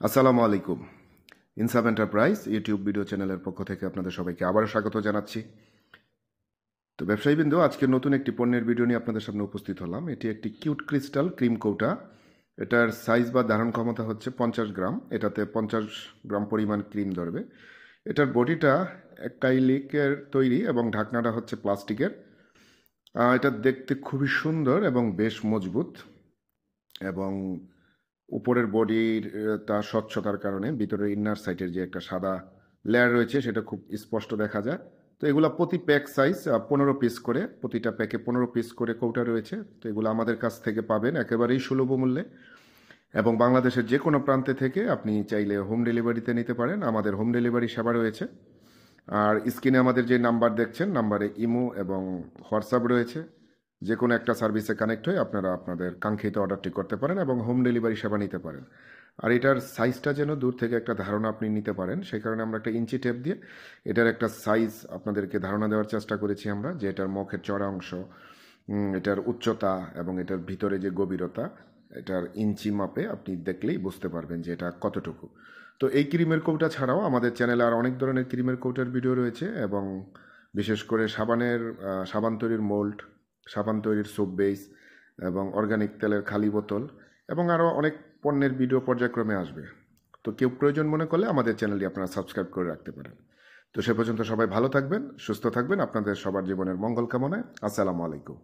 আসসালামু আলাইকুম। ইনসাফ এন্টারপ্রাইজ ইউটিউব ভিডিও চ্যানেলের পক্ষ থেকে আপনাদের সবাইকে আবারও স্বাগত জানাচ্ছি। তো ব্যবসায়ীবৃন্দ, আজকে নতুন একটি পণ্যের ভিডিও নিয়ে আপনাদের সামনে উপস্থিত হলাম। এটি একটি কিউট ক্রিস্টাল ক্রিম কৌটা। এটার সাইজ বা ধারণ ক্ষমতা হচ্ছে 50 গ্রাম। এটাতে 50 গ্রাম পরিমাণ ক্রিম ধরবে। এটার বডিটা অ্যাক্রাইলিকের তৈরি এবং ঢাকনাটা হচ্ছে প্লাস্টিকের। এটা দেখতে খুবই সুন্দর এবং বেশ মজবুত, এবং উপরের বডির তার স্বচ্ছতার কারণে ভিতরের ইনার সাইডের যে একটা সাদা লেয়ার রয়েছে সেটা খুব স্পষ্ট দেখা যায়। তো এগুলো প্রতি প্যাক সাইজ 15 পিস করে, প্রতিটা প্যাকে 15 পিস করে কৌটা রয়েছে। তো এগুলো আমাদের কাছ থেকে পাবেন একেবারেই সুলভ মূল্যে, এবং বাংলাদেশের যে কোনো প্রান্তে থেকে আপনি চাইলে হোম ডেলিভারিতে নিতে পারেন। আমাদের হোম ডেলিভারি সেবা রয়েছে। আর স্ক্রিনে আমাদের যে নাম্বার দেখছেন, নাম্বারে ইমো এবং হোয়াটসঅ্যাপ রয়েছে। যে কোনো একটা সার্ভিসে কানেক্ট হয়ে আপনারা আপনাদের কাঙ্ক্ষিত অর্ডারটি করতে পারেন এবং হোম ডেলিভারি সেবা নিতে পারেন। আর এটার সাইজটা যেন দূর থেকে একটা ধারণা আপনি নিতে পারেন, সেই কারণে আমরা একটা ইঞ্চি টেপ দিয়ে এটার একটা সাইজ আপনাদেরকে ধারণা দেওয়ার চেষ্টা করেছি আমরা, যে এটার মুখের চড়া অংশ, এটার উচ্চতা এবং এটার ভিতরে যে গভীরতা, এটার ইঞ্চি মাপে আপনি দেখলেই বুঝতে পারবেন যে এটা কতটুকু। তো এই ক্রিমের কৌটা ছাড়াও আমাদের চ্যানেলে আর অনেক ধরনের ক্রিমের কৌটার ভিডিও রয়েছে, এবং বিশেষ করে সাবান তৈরির মোল্ড, সাবান তৈরির সোপ বেস, এবং অর্গানিক তেলের খালি বোতল, এবং আরও অনেক পণ্যের ভিডিও পর্যায়ক্রমে আসবে। তো কেউ প্রয়োজন মনে করলে আমাদের চ্যানেলটি আপনারা সাবস্ক্রাইব করে রাখতে পারেন। তো সে পর্যন্ত সবাই ভালো থাকবেন, সুস্থ থাকবেন। আপনাদের সবার জীবনের মঙ্গল কামনায়। আসসালামু আলাইকুম।